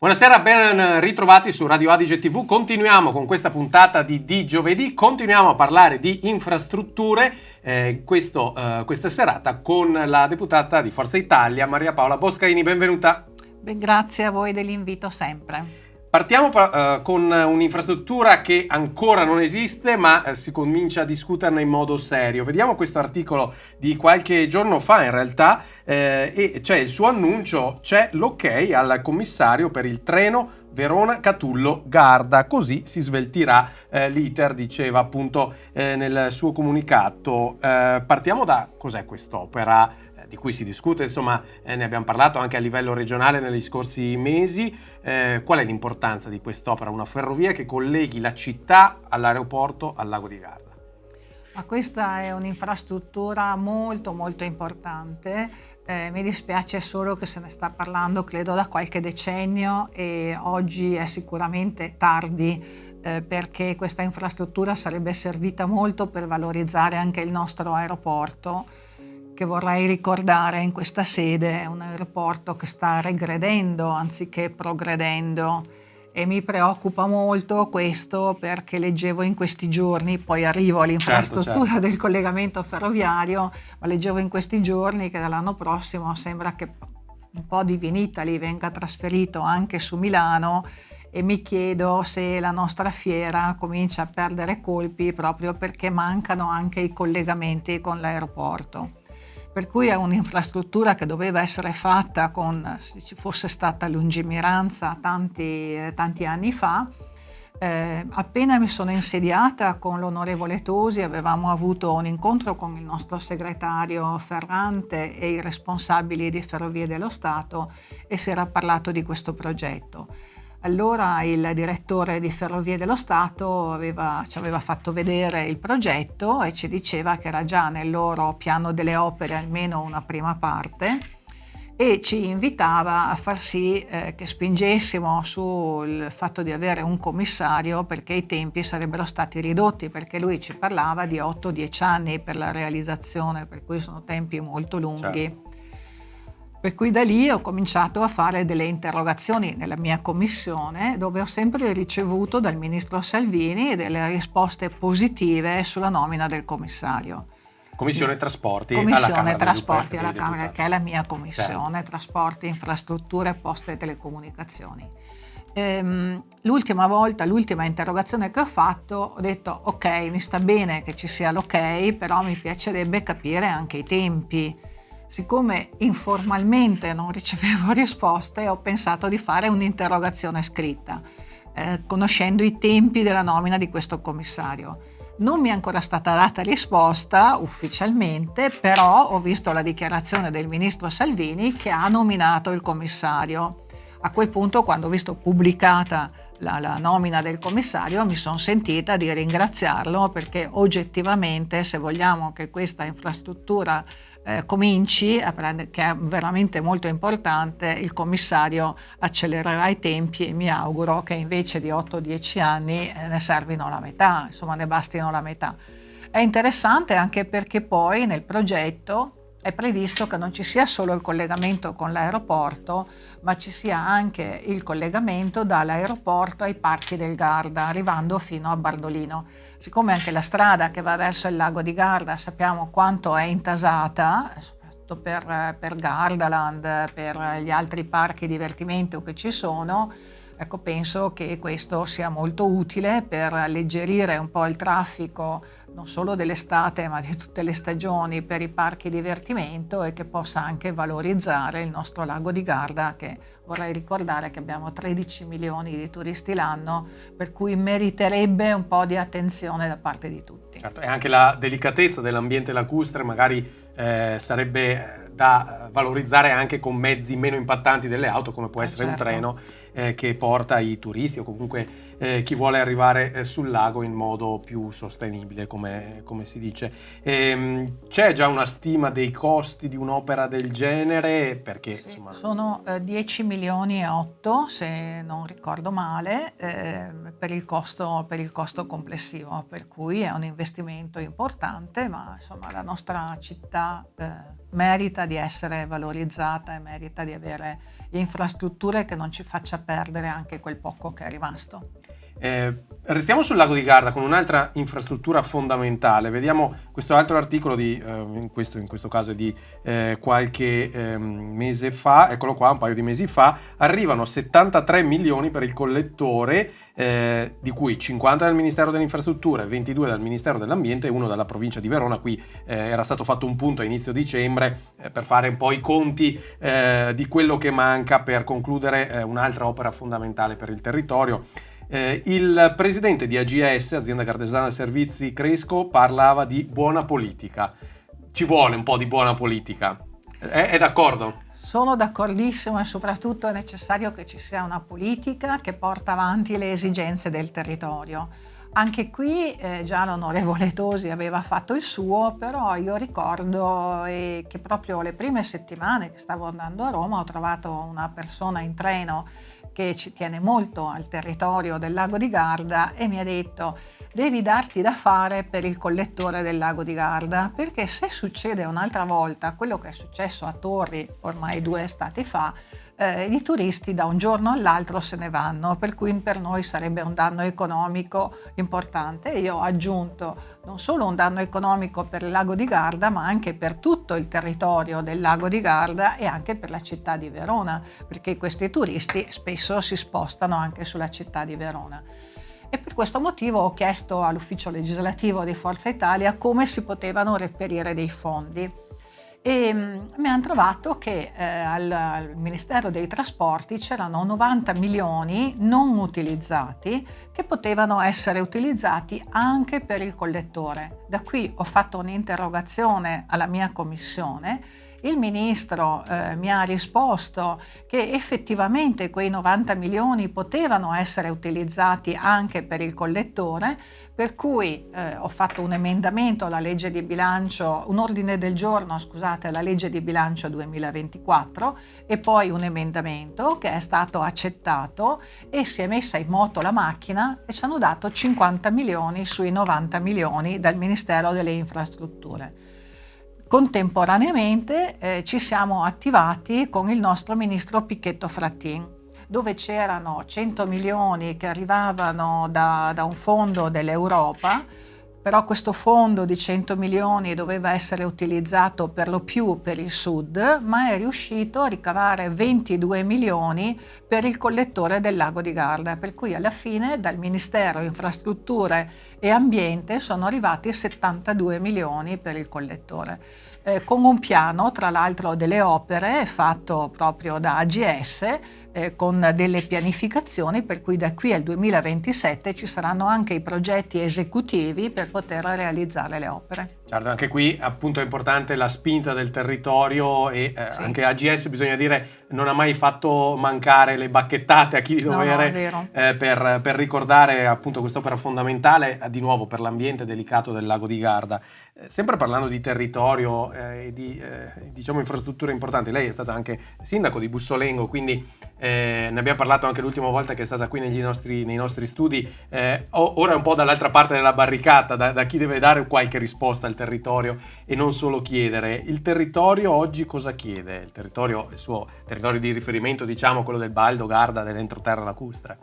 Buonasera, ben ritrovati su Radio Adige TV. Continuiamo con questa puntata di giovedì, continuiamo a parlare di infrastrutture, questa serata con la deputata di Forza Italia, Maria Paola Boscaini. Benvenuta. Grazie a voi dell'invito sempre. Partiamo con un'infrastruttura che ancora non esiste, ma si comincia a discuterne in modo serio. Vediamo questo articolo di qualche giorno fa, in realtà, e c'è il suo annuncio, c'è l'ok al commissario per il treno Verona-Catullo-Garda. Così si sveltirà l'iter, diceva appunto nel suo comunicato. Partiamo da cos'è quest'opera di cui si discute, insomma, ne abbiamo parlato anche a livello regionale negli scorsi mesi. Qual è l'importanza di quest'opera? Una ferrovia che colleghi la città all'aeroporto, al lago di Garda. Ma questa è un'infrastruttura molto molto importante. Mi dispiace solo che se ne sta parlando, credo, da qualche decennio, e oggi è sicuramente tardi, perché questa infrastruttura sarebbe servita molto per valorizzare anche il nostro aeroporto, che vorrei ricordare in questa sede è un aeroporto che sta regredendo anziché progredendo, e mi preoccupa molto questo perché leggevo in questi giorni, poi arrivo all'infrastruttura certo. del collegamento ferroviario, ma leggevo in questi giorni che dall'anno prossimo sembra che un po' di Vinitaly venga trasferito anche su Milano, e mi chiedo se la nostra fiera comincia a perdere colpi proprio perché mancano anche i collegamenti con l'aeroporto. Per cui è un'infrastruttura che doveva essere fatta se ci fosse stata lungimiranza tanti anni fa. Appena mi sono insediata con l'onorevole Tosi avevamo avuto un incontro con il nostro segretario Ferrante e i responsabili di Ferrovie dello Stato e si era parlato di questo progetto. Allora il direttore di Ferrovie dello Stato ci aveva fatto vedere il progetto e ci diceva che era già nel loro piano delle opere almeno una prima parte, e ci invitava a far sì che spingessimo sul fatto di avere un commissario, perché i tempi sarebbero stati ridotti, perché lui ci parlava di 8-10 anni per la realizzazione, per cui sono tempi molto lunghi. Certo. Per cui da lì ho cominciato a fare delle interrogazioni nella mia commissione, dove ho sempre ricevuto dal ministro Salvini delle risposte positive sulla nomina del commissario. Commissione Trasporti alla Camera, che è la mia commissione, certo. Trasporti, infrastrutture, poste e telecomunicazioni. L'ultima interrogazione che ho fatto, ho detto ok, mi sta bene che ci sia l'ok, però mi piacerebbe capire anche i tempi. Siccome informalmente non ricevevo risposte, ho pensato di fare un'interrogazione scritta, conoscendo i tempi della nomina di questo commissario. Non mi è ancora stata data risposta ufficialmente, però ho visto la dichiarazione del ministro Salvini che ha nominato il commissario. A quel punto, quando ho visto pubblicata la nomina del commissario, mi sono sentita di ringraziarlo, perché oggettivamente, se vogliamo che questa infrastruttura cominci, che è veramente molto importante, il commissario accelererà i tempi, e mi auguro che invece di 8-10 anni ne servino la metà, insomma ne bastino la metà. È interessante anche perché poi nel progetto è previsto che non ci sia solo il collegamento con l'aeroporto, ma ci sia anche il collegamento dall'aeroporto ai parchi del Garda, arrivando fino a Bardolino. Siccome anche la strada che va verso il lago di Garda sappiamo quanto è intasata, soprattutto per Gardaland, per gli altri parchi divertimento che ci sono, ecco, penso che questo sia molto utile per alleggerire un po' il traffico, non solo dell'estate ma di tutte le stagioni, per i parchi divertimento, e che possa anche valorizzare il nostro lago di Garda, che vorrei ricordare che abbiamo 13 milioni di turisti l'anno, per cui meriterebbe un po' di attenzione da parte di tutti. Certo, e anche la delicatezza dell'ambiente lacustre magari sarebbe da valorizzare anche con mezzi meno impattanti delle auto, come può essere certo. Un treno che porta i turisti o comunque chi vuole arrivare sul lago in modo più sostenibile, come si dice. C'è già una stima dei costi di un'opera del genere? Perché sì, insomma... sono 10 milioni e 8, se non ricordo male, per il costo complessivo, per cui è un investimento importante, ma insomma la nostra città merita di essere valorizzata e merita di avere infrastrutture che non ci faccia perdere anche quel poco che è rimasto. Restiamo sul lago di Garda con un'altra infrastruttura fondamentale. Vediamo questo altro articolo in questo caso di qualche mese fa, eccolo qua, un paio di mesi fa. Arrivano 73 milioni per il collettore, di cui 50 dal Ministero delle Infrastrutture, 22 dal Ministero dell'Ambiente e uno dalla provincia di Verona. Qui era stato fatto un punto a inizio dicembre per fare un po' i conti di quello che manca per concludere un'altra opera fondamentale per il territorio. Il presidente di AGS, Azienda Gardesana Servizi Cresco, parlava di buona politica. Ci vuole un po' di buona politica. È d'accordo? Sono d'accordissimo, e soprattutto è necessario che ci sia una politica che porta avanti le esigenze del territorio. Anche qui già l'onorevole Tosi aveva fatto il suo, però io ricordo che proprio le prime settimane che stavo andando a Roma ho trovato una persona in treno che ci tiene molto al territorio del lago di Garda e mi ha detto: devi darti da fare per il collettore del lago di Garda, perché se succede un'altra volta quello che è successo a Torri ormai 2 estati fa, i turisti da un giorno all'altro se ne vanno, per cui per noi sarebbe un danno economico importante. E io ho aggiunto non solo un danno economico per il lago di Garda, ma anche per tutto il territorio del lago di Garda e anche per la città di Verona, perché questi turisti spesso si spostano anche sulla città di Verona. E per questo motivo ho chiesto all'ufficio legislativo di Forza Italia come si potevano reperire dei fondi. E mi hanno trovato che al Ministero dei Trasporti c'erano 90 milioni non utilizzati che potevano essere utilizzati anche per il collettore. Da qui ho fatto un'interrogazione alla mia commissione. Il ministro mi ha risposto che effettivamente quei 90 milioni potevano essere utilizzati anche per il collettore, per cui ho fatto un emendamento alla legge di bilancio, un ordine del giorno, scusate, alla legge di bilancio 2024 e poi un emendamento che è stato accettato e si è messa in moto la macchina e ci hanno dato 50 milioni sui 90 milioni dal Ministero delle Infrastrutture. Contemporaneamente ci siamo attivati con il nostro ministro Pichetto Frattin, dove c'erano 100 milioni che arrivavano da un fondo dell'Europa, però questo fondo di 100 milioni doveva essere utilizzato per lo più per il sud, ma è riuscito a ricavare 22 milioni per il collettore del lago di Garda, per cui alla fine dal Ministero Infrastrutture e Ambiente sono arrivati 72 milioni per il collettore. Con un piano, tra l'altro, delle opere fatto proprio da AGS, con delle pianificazioni, per cui da qui al 2027 ci saranno anche i progetti esecutivi per poter realizzare le opere. Certo, anche qui appunto è importante la spinta del territorio e Sì. Anche AGS, bisogna dire, non ha mai fatto mancare le bacchettate a chi di dovere per ricordare appunto quest'opera fondamentale, di nuovo per l'ambiente delicato del lago di Garda. Sempre parlando di territorio e di diciamo infrastrutture importanti, lei è stata anche sindaco di Bussolengo, quindi ne abbiamo parlato anche l'ultima volta che è stata qui nei nostri studi. Ora è un po' dall'altra parte della barricata, da chi deve dare qualche risposta al territorio e non solo chiedere. Il territorio oggi cosa chiede? Il territorio, il suo territorio di riferimento, diciamo quello del Baldo, Garda, dell'entroterra lacustre.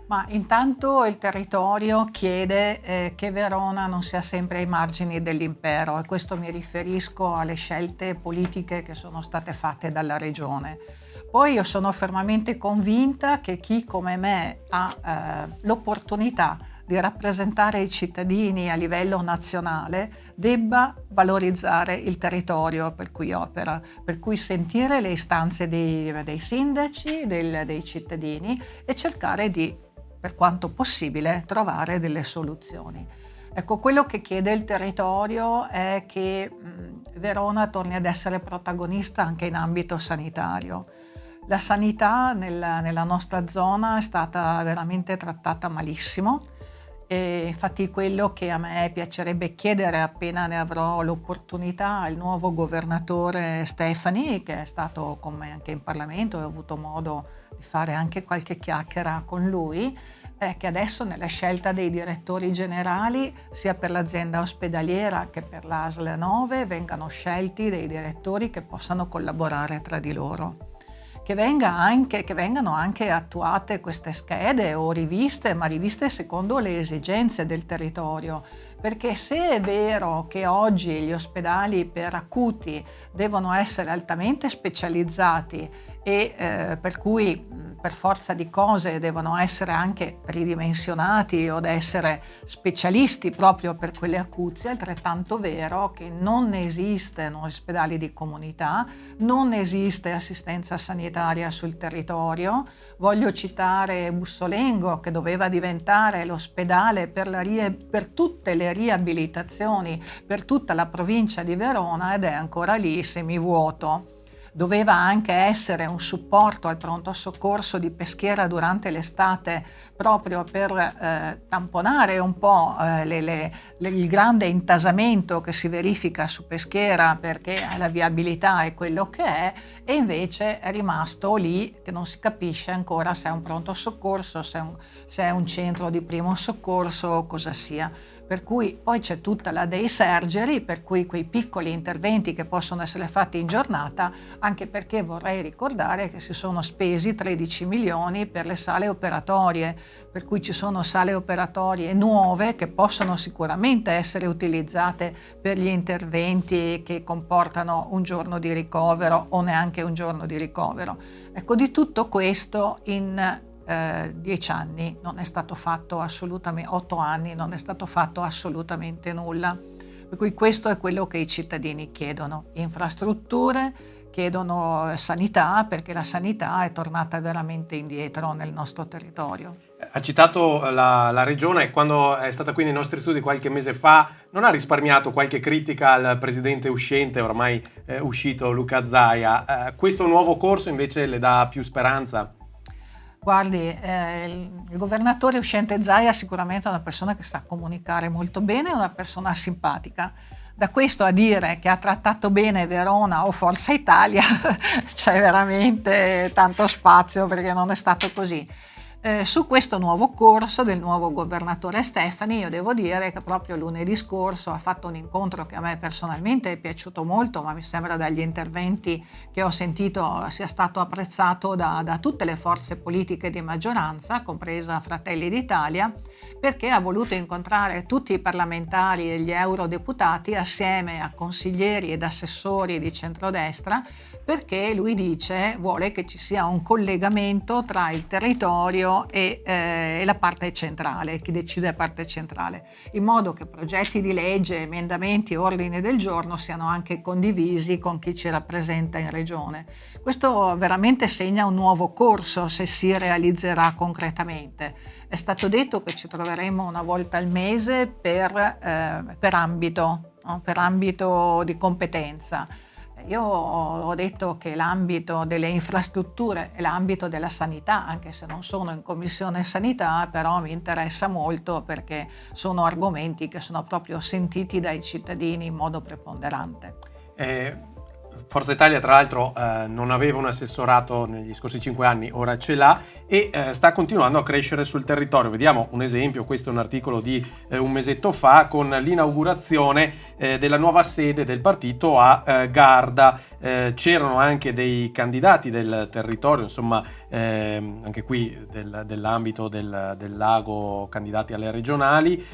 Ma intanto il territorio chiede che Verona non sia sempre ai margini dell'impero, e questo mi riferisco alle scelte politiche che sono state fatte dalla regione. Poi io sono fermamente convinta che chi come me ha l'opportunità di rappresentare i cittadini a livello nazionale debba valorizzare il territorio per cui opera, per cui sentire le istanze dei sindaci, dei cittadini e cercare di, per quanto possibile, trovare delle soluzioni. Ecco, quello che chiede il territorio è che Verona torni ad essere protagonista anche in ambito sanitario. La sanità nella nostra zona è stata veramente trattata malissimo, e infatti quello che a me piacerebbe chiedere appena ne avrò l'opportunità al nuovo governatore Stefani, che è stato con me anche in Parlamento e ho avuto modo di fare anche qualche chiacchiera con lui, è che adesso nella scelta dei direttori generali, sia per l'azienda ospedaliera che per l'ASL 9, vengano scelti dei direttori che possano collaborare tra di loro, che vengano anche attuate queste schede o riviste, ma riviste secondo le esigenze del territorio. Perché se è vero che oggi gli ospedali per acuti devono essere altamente specializzati e per cui per forza di cose devono essere anche ridimensionati o da essere specialisti proprio per quelle acuzie, è altrettanto vero che non esistono ospedali di comunità, non esiste assistenza sanitaria sul territorio. Voglio citare Bussolengo, che doveva diventare l'ospedale per tutte le riabilitazioni per tutta la provincia di Verona ed è ancora lì semivuoto. Doveva anche essere un supporto al pronto soccorso di Peschiera durante l'estate proprio per tamponare un po' il grande intasamento che si verifica su Peschiera, perché la viabilità è quello che è, e invece è rimasto lì che non si capisce ancora se è un pronto soccorso, se è un centro di primo soccorso o cosa sia. Per cui poi c'è tutta la day surgery, per cui quei piccoli interventi che possono essere fatti in giornata, anche perché vorrei ricordare che si sono spesi 13 milioni per le sale operatorie, per cui ci sono sale operatorie nuove che possono sicuramente essere utilizzate per gli interventi che comportano un giorno di ricovero o neanche un giorno di ricovero. Ecco, di tutto questo in 10 anni non è stato fatto assolutamente, 8 anni non è stato fatto assolutamente nulla. Per cui questo è quello che i cittadini chiedono: infrastrutture, chiedono sanità, perché la sanità è tornata veramente indietro nel nostro territorio. Ha citato la regione, quando è stata qui nei nostri studi qualche mese fa, non ha risparmiato qualche critica al presidente uscente, ormai uscito, Luca Zaia. Questo nuovo corso invece le dà più speranza? Guardi, il governatore uscente Zaia sicuramente è una persona che sa comunicare molto bene, è una persona simpatica. Da questo a dire che ha trattato bene Verona o Forza Italia c'è veramente tanto spazio, perché non è stato così. Su questo nuovo corso del nuovo governatore Stefani, io devo dire che proprio lunedì scorso ha fatto un incontro che a me personalmente è piaciuto molto, ma mi sembra dagli interventi che ho sentito sia stato apprezzato da tutte le forze politiche di maggioranza, compresa Fratelli d'Italia, perché ha voluto incontrare tutti i parlamentari e gli eurodeputati assieme a consiglieri ed assessori di centrodestra, perché lui vuole che ci sia un collegamento tra il territorio e la parte centrale, chi decide la parte centrale, in modo che progetti di legge, emendamenti, ordini del giorno siano anche condivisi con chi ci rappresenta in regione. Questo veramente segna un nuovo corso se si realizzerà concretamente. È stato detto che ci troveremo una volta al mese per ambito, no? Per ambito di competenza. Io ho detto che l'ambito delle infrastrutture è l'ambito della sanità, anche se non sono in commissione sanità, però mi interessa molto perché sono argomenti che sono proprio sentiti dai cittadini in modo preponderante. Forza Italia tra l'altro non aveva un assessorato negli scorsi 5 anni, ora ce l'ha e sta continuando a crescere sul territorio. Vediamo un esempio, questo è un articolo di un mesetto fa con l'inaugurazione della nuova sede del partito a Garda. C'erano anche dei candidati del territorio, insomma anche qui dell'ambito del lago, candidati alle regionali.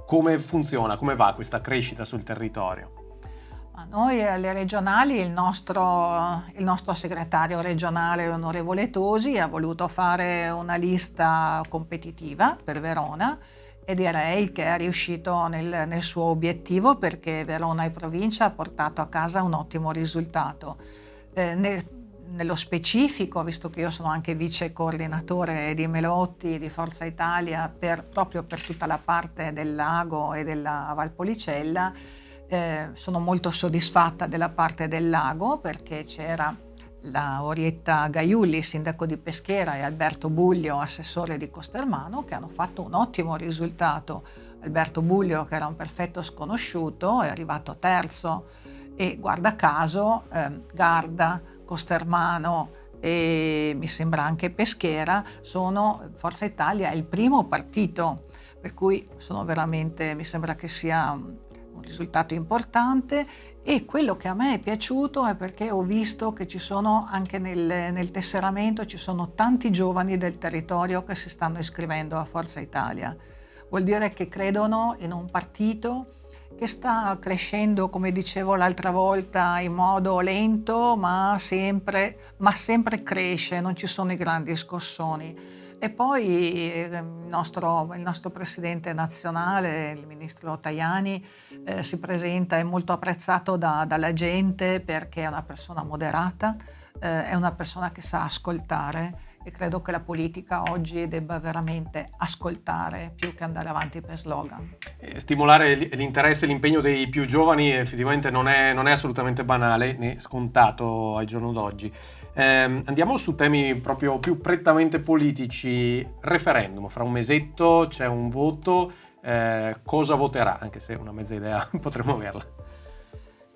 Come funziona, come va questa crescita sul territorio? Noi alle regionali, il nostro segretario regionale onorevole Tosi ha voluto fare una lista competitiva per Verona e direi che è riuscito nel suo obiettivo, perché Verona e provincia ha portato a casa un ottimo risultato. Nello specifico, visto che io sono anche vice coordinatore di Melotti di Forza Italia proprio per tutta la parte del lago e della Valpolicella, sono molto soddisfatta della parte del lago, perché c'era la Orietta Gaiulli, sindaco di Peschiera, e Alberto Buglio, assessore di Costermano, che hanno fatto un ottimo risultato. Alberto Buglio, che era un perfetto sconosciuto, è arrivato terzo e guarda caso Garda, Costermano e mi sembra anche Peschiera Forza Italia è il primo partito, per cui sono veramente, mi sembra che sia risultato importante, e quello che a me è piaciuto è perché ho visto che ci sono anche nel tesseramento ci sono tanti giovani del territorio che si stanno iscrivendo a Forza Italia. Vuol dire che credono in un partito che sta crescendo, come dicevo l'altra volta, in modo lento, ma sempre cresce, non ci sono i grandi scossoni. E poi il nostro presidente nazionale, il ministro Tajani, si presenta, è molto apprezzato dalla gente perché è una persona moderata, è una persona che sa ascoltare, e credo che la politica oggi debba veramente ascoltare più che andare avanti per slogan. Stimolare l'interesse e l'impegno dei più giovani effettivamente non è assolutamente banale né scontato al giorno d'oggi. Andiamo su temi proprio più prettamente politici. Referendum, fra un mesetto c'è un voto, cosa voterà? Anche se una mezza idea potremmo averla.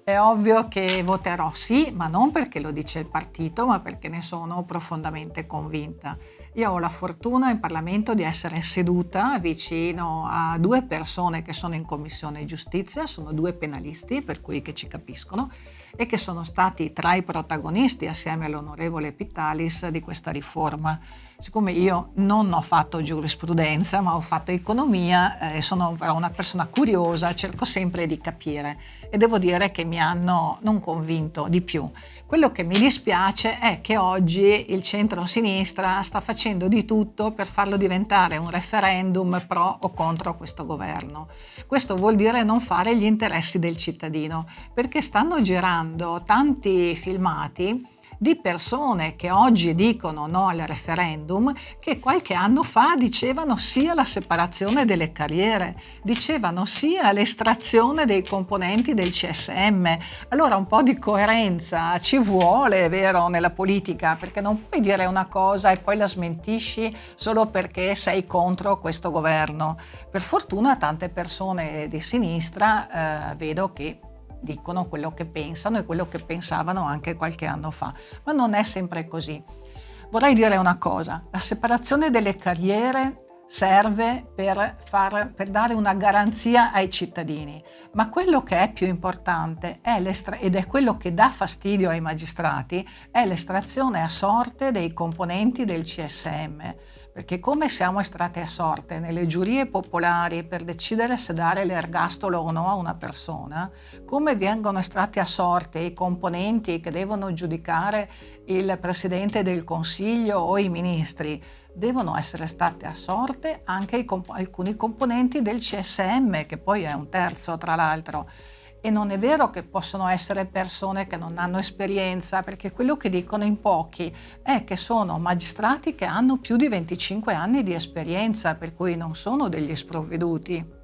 È ovvio che voterò sì, ma non perché lo dice il partito, ma perché ne sono profondamente convinta. Io ho la fortuna in Parlamento di essere seduta vicino a 2 persone che sono in Commissione Giustizia, sono 2 penalisti, per cui che ci capiscono, e che sono stati tra i protagonisti, assieme all'onorevole Pittalis, di questa riforma. Siccome io non ho fatto giurisprudenza, ma ho fatto economia, e sono però una persona curiosa, cerco sempre di capire, e devo dire che mi hanno non convinto di più. Quello che mi dispiace è che oggi il centro-sinistra sta facendo di tutto per farlo diventare un referendum pro o contro questo governo. Questo vuol dire non fare gli interessi del cittadino, perché stanno girando tanti filmati di persone che oggi dicono no al referendum, che qualche anno fa dicevano sì alla separazione delle carriere, dicevano sì all'estrazione dei componenti del CSM. Allora un po' di coerenza ci vuole, vero, nella politica, perché non puoi dire una cosa e poi la smentisci solo perché sei contro questo governo. Per fortuna tante persone di sinistra vedo che dicono quello che pensano e quello che pensavano anche qualche anno fa, ma non è sempre così. Vorrei dire una cosa: la separazione delle carriere serve per dare una garanzia ai cittadini, ma quello che è più importante ed è quello che dà fastidio ai magistrati, è l'estrazione a sorte dei componenti del CSM, perché come siamo estratti a sorte nelle giurie popolari per decidere se dare l'ergastolo o no a una persona, come vengono estratti a sorte i componenti che devono giudicare il Presidente del Consiglio o i ministri, devono essere state a sorte anche alcuni componenti del CSM, che poi è un terzo tra l'altro. E non è vero che possono essere persone che non hanno esperienza, perché quello che dicono in pochi è che sono magistrati che hanno più di 25 anni di esperienza, per cui non sono degli sprovveduti.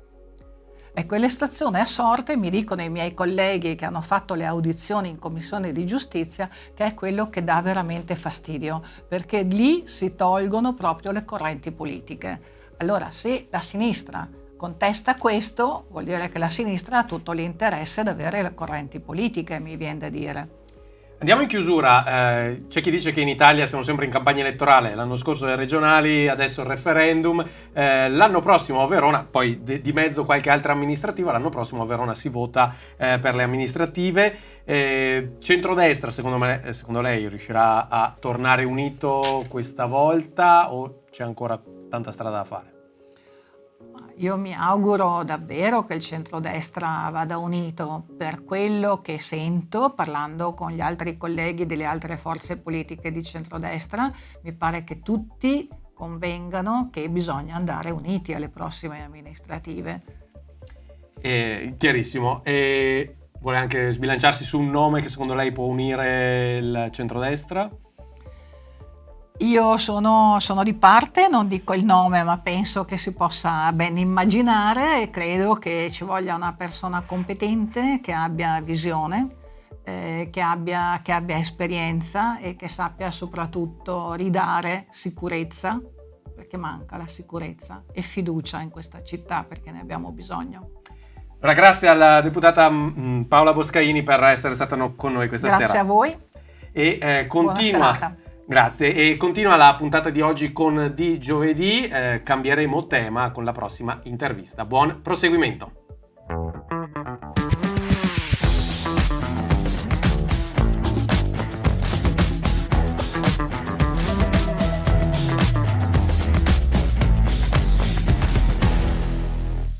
Ecco, l'estrazione a sorte, mi dicono i miei colleghi che hanno fatto le audizioni in Commissione di Giustizia, che è quello che dà veramente fastidio, perché lì si tolgono proprio le correnti politiche. Allora, se la sinistra contesta questo, vuol dire che la sinistra ha tutto l'interesse ad avere le correnti politiche, mi viene da dire. Andiamo in chiusura. C'è chi dice che in Italia siamo sempre in campagna elettorale, l'anno scorso le regionali, adesso il referendum, l'anno prossimo a Verona, poi di mezzo qualche altra amministrativa, l'anno prossimo a Verona si vota per le amministrative. Centrodestra, secondo lei riuscirà a tornare unito questa volta o c'è ancora tanta strada da fare? Io mi auguro davvero che il centrodestra vada unito. Per quello che sento, parlando con gli altri colleghi delle altre forze politiche di centrodestra, mi pare che tutti convengano che bisogna andare uniti alle prossime amministrative. Chiarissimo. E vuole anche sbilanciarsi su un nome che secondo lei può unire il centrodestra? Io sono di parte, non dico il nome, ma penso che si possa ben immaginare, e credo che ci voglia una persona competente, che abbia visione, che abbia esperienza e che sappia soprattutto ridare sicurezza, perché manca la sicurezza, e fiducia in questa città, perché ne abbiamo bisogno. Allora, grazie alla deputata Paola Boscaini per essere stata con noi questa sera. Grazie a voi. E Buona serata. Grazie, e continua la puntata di oggi con Di Giovedì, cambieremo tema con la prossima intervista. Buon proseguimento.